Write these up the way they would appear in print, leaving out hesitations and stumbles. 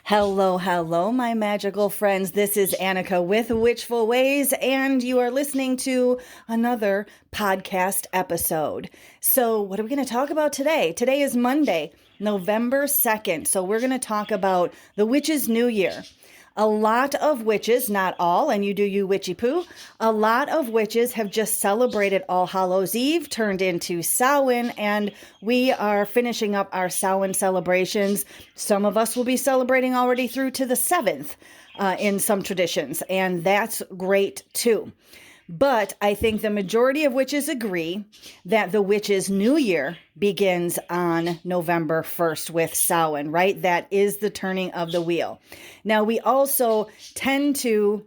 Hello, hello, my magical friends. This is Annika with Witchful Ways, and you are listening to another podcast episode. So, what are we going to talk about today? Today is Monday, November 2nd. So, we're going to talk about the Witch's New Year. A lot of witches, not all, and you do you witchy poo, a lot of witches have just celebrated All Hallows Eve, turned into Samhain, and we are finishing up our Samhain celebrations. Some of us will be celebrating already through to the 7th in some traditions, and that's great too. But I think the majority of witches agree that the witch's new year begins on November 1st with Samhain, right? That is the turning of the wheel. Now, we also tend to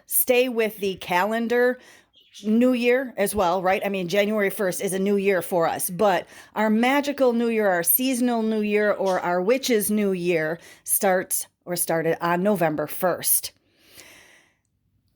stay with the calendar New Year as well, right? I mean, January 1st is a new year for us, but our magical new year, our seasonal new year, or our witch's new year started on November 1st.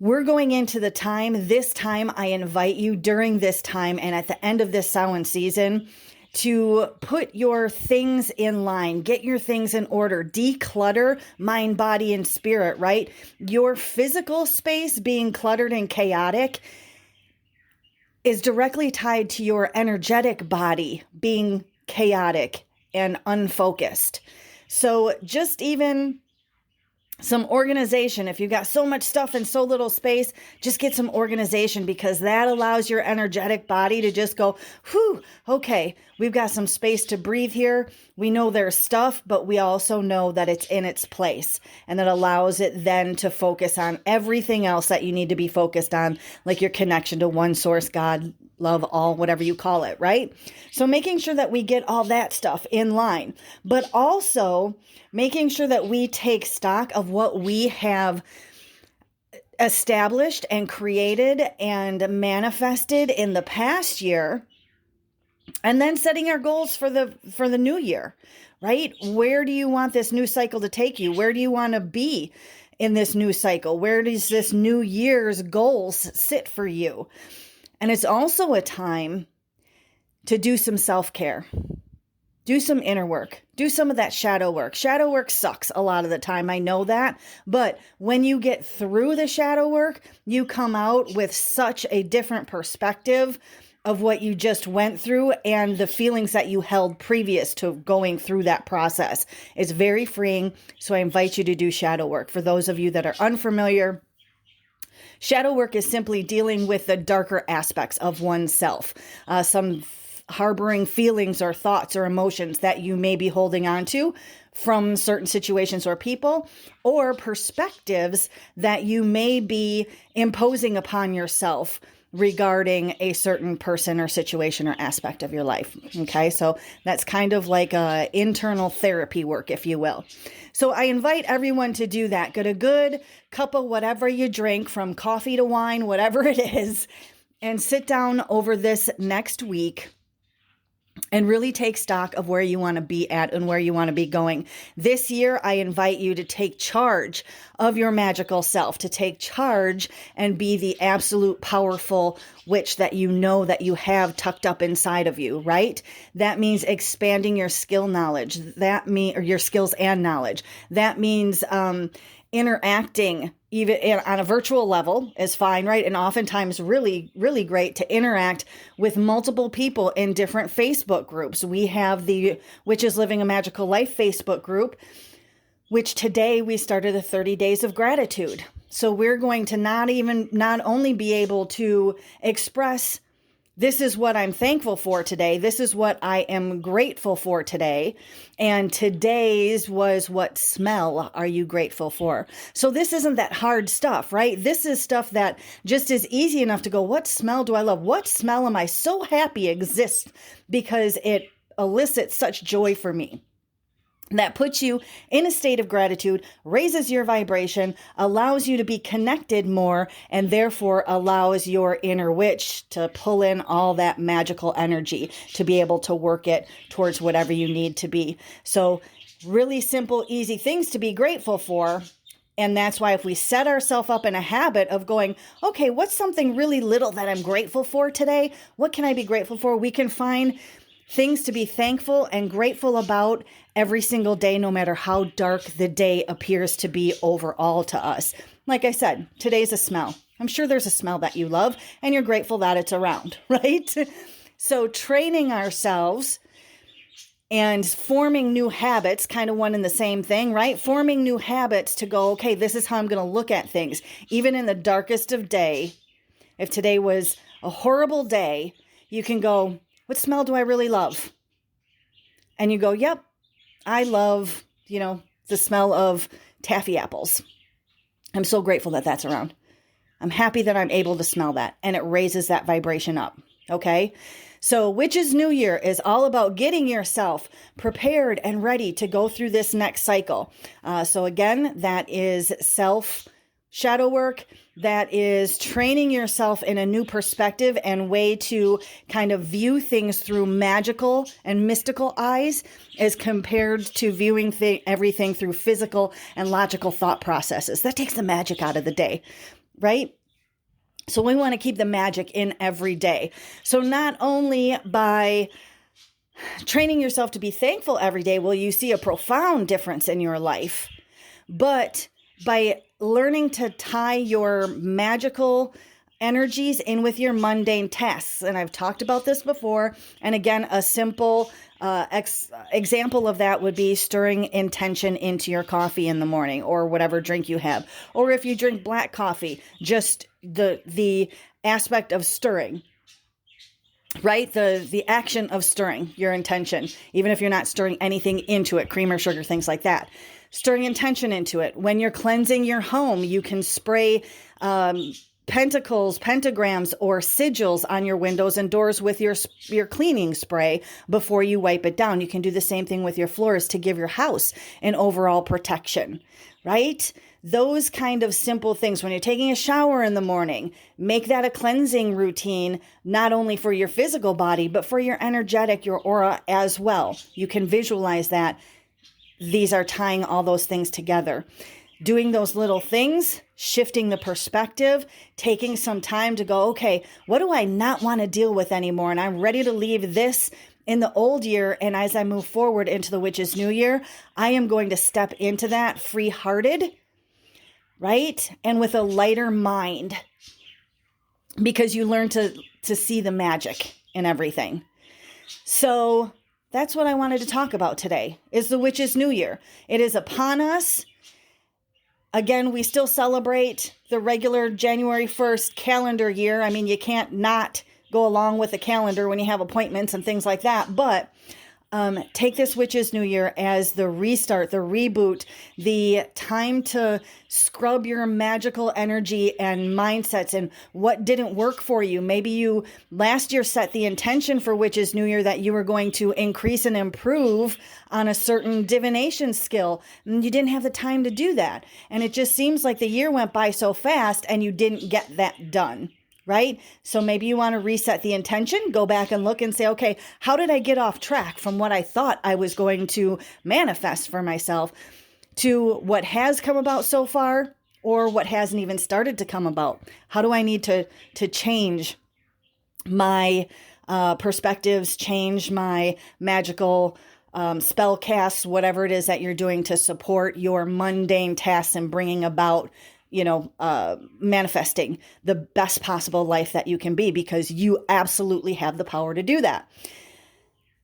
We're going into the time, this time I invite you during this time and at the end of this Samhain season to put your things in line, get your things in order, declutter mind, body, and spirit, right? Your physical space being cluttered and chaotic is directly tied to your energetic body being chaotic and unfocused. So just even some organization. If you've got so much stuff in so little space, just get some organization because that allows your energetic body to just go, whew, okay, we've got some space to breathe here. We know there's stuff, but we also know that it's in its place. And that allows it then to focus on everything else that you need to be focused on, like your connection to one source, God, love, all, whatever you call it, right? So making sure that we get all that stuff in line, but also making sure that we take stock of what we have established and created and manifested in the past year, and then setting our goals for the new year, right? Where do you want this new cycle to take you? Where do you want to be in this new cycle? Where does this new year's goals sit for you? And it's also a time to do some self-care. Do some inner work. Do some of that shadow work. Shadow work sucks a lot of the time. I know that. But when you get through the shadow work, you come out with such a different perspective of what you just went through and the feelings that you held previous to going through that process. It's very freeing. So I invite you to do shadow work. For those of you that are unfamiliar, shadow work is simply dealing with the darker aspects of oneself. Some harboring feelings or thoughts or emotions that you may be holding on to from certain situations or people, or perspectives that you may be imposing upon yourself regarding a certain person or situation or aspect of your life. Okay, so that's kind of like internal therapy work, if you will. So I invite everyone to do that. Get a good cup of whatever you drink, from coffee to wine, whatever it is, and sit down over this next week and really take stock of where you want to be at and where you want to be going. This year, I invite you to take charge of your magical self, to take charge and be the absolute powerful witch that you know that you have tucked up inside of you, right? That means expanding your skill knowledge. Or your skills and knowledge. That means interacting even on a virtual level is fine, right? And oftentimes really, really great to interact with multiple people in different Facebook groups. We have the Witches Living a Magical Life Facebook group, which today we started the 30 Days of Gratitude. So we're going to not only be able to express, this is what I'm thankful for today. This is what I am grateful for today. And today's was, what smell are you grateful for? So this isn't that hard stuff, right? This is stuff that just is easy enough to go, what smell do I love? What smell am I so happy exists because it elicits such joy for me? That puts you in a state of gratitude, raises your vibration, allows you to be connected more, and therefore allows your inner witch to pull in all that magical energy to be able to work it towards whatever you need to be. So really simple, easy things to be grateful for. And that's why if we set ourselves up in a habit of going, okay, what's something really little that I'm grateful for today? What can I be grateful for? We can find things to be thankful and grateful about every single day, no matter how dark the day appears to be overall to us. Like I said, today's a smell. I'm sure there's a smell that you love and you're grateful that it's around, right? So training ourselves and forming new habits, kind of one and the same thing, right? Forming new habits to go, okay, this is how I'm going to look at things. Even in the darkest of day, if today was a horrible day, you can go, what smell do I really love? And you go, yep, I love, the smell of taffy apples. I'm so grateful that that's around. I'm happy that I'm able to smell that, and it raises that vibration up. Okay. So Witch's New Year is all about getting yourself prepared and ready to go through this next cycle. So again, that is self shadow work. That is training yourself in a new perspective and way to kind of view things through magical and mystical eyes as compared to viewing everything through physical and logical thought processes. That takes the magic out of the day, right? So we want to keep the magic in every day. So not only by training yourself to be thankful every day will you see a profound difference in your life, but by learning to tie your magical energies in with your mundane tasks. And I've talked about this before. And again, a simple example of that would be stirring intention into your coffee in the morning or whatever drink you have. Or if you drink black coffee, just the aspect of stirring, right? The action of stirring your intention, even if you're not stirring anything into it, cream or sugar, things like that. Stirring intention into it. When you're cleansing your home, you can spray pentacles, pentagrams, or sigils on your windows and doors with your cleaning spray before you wipe it down. You can do the same thing with your floors to give your house an overall protection, right? Those kind of simple things. When you're taking a shower in the morning, make that a cleansing routine, not only for your physical body, but for your energetic, your aura as well. You can visualize that. These are tying all those things together. Doing those little things, shifting the perspective, taking some time to go, okay, what do I not want to deal with anymore? And I'm ready to leave this in the old year. And as I move forward into the Witch's New Year, I am going to step into that free-hearted, right? And with a lighter mind, because you learn to see the magic in everything. So that's what I wanted to talk about today, is the Witch's New Year. It is upon us. Again, we still celebrate the regular January 1st calendar year. I mean, you can't not go along with the calendar when you have appointments and things like that. But take this Witch's New Year as the restart, the reboot, the time to scrub your magical energy and mindsets and what didn't work for you. Maybe you last year set the intention for Witch's New Year that you were going to increase and improve on a certain divination skill, and you didn't have the time to do that. And it just seems like the year went by so fast and you didn't get that done. Right? So maybe you want to reset the intention, go back and look and say, okay, how did I get off track from what I thought I was going to manifest for myself to what has come about so far or what hasn't even started to come about? How do I need to change my perspectives, change my magical spell casts, whatever it is that you're doing to support your mundane tasks and bringing about manifesting the best possible life that you can be, because you absolutely have the power to do that.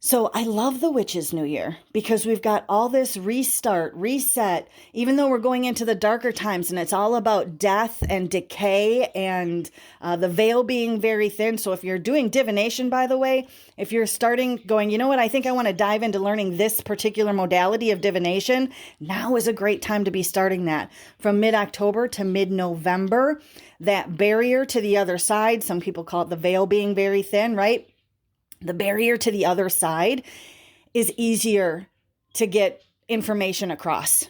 So I love the Witch's New Year because we've got all this restart, reset, even though we're going into the darker times and it's all about death and decay and the veil being very thin. So if you're doing divination, by the way, if you're starting going, you know what, I think I want to dive into learning this particular modality of divination, now is a great time to be starting that. From mid-October to mid-November, that barrier to the other side, some people call it the veil being very thin, right? The barrier to the other side is easier to get information across,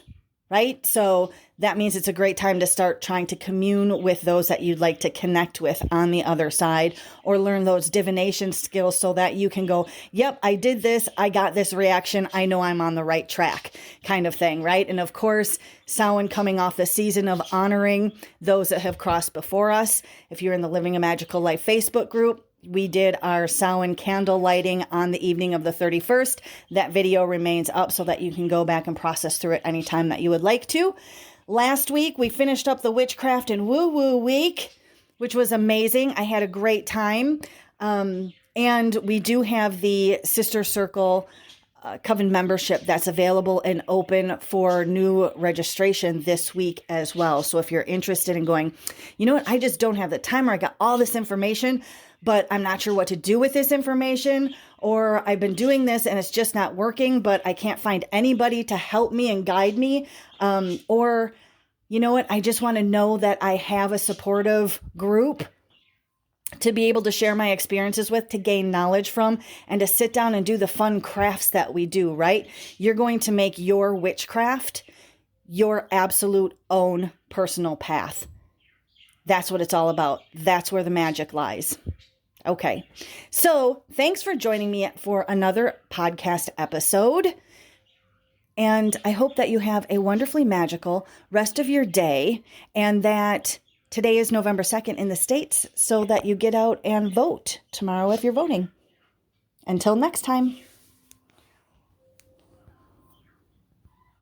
right? So that means it's a great time to start trying to commune with those that you'd like to connect with on the other side, or learn those divination skills so that you can go, yep, I did this. I got this reaction. I know I'm on the right track, kind of thing, right? And of course, Samhain coming off the season of honoring those that have crossed before us. If you're in the Living a Magical Life Facebook group, we did our Samhain candle lighting on the evening of the 31st. That video remains up so that you can go back and process through it anytime that you would like to. Last week, we finished up the Witchcraft and Woo-Woo Week, which was amazing. I had a great time. And we do have the Sister Circle Coven membership that's available and open for new registration this week as well. So if you're interested in going, you know what, I just don't have the time, or I got all this information, but I'm not sure what to do with this information, or I've been doing this and it's just not working, but I can't find anybody to help me and guide me. Or you know what, I just want to know that I have a supportive group to be able to share my experiences with, to gain knowledge from, and to sit down and do the fun crafts that we do, right? You're going to make your witchcraft your absolute own personal path. That's what it's all about. That's where the magic lies. Okay. So thanks for joining me for another podcast episode. And I hope that you have a wonderfully magical rest of your day, and that today is November 2nd in the States, so that you get out and vote tomorrow if you're voting. Until next time.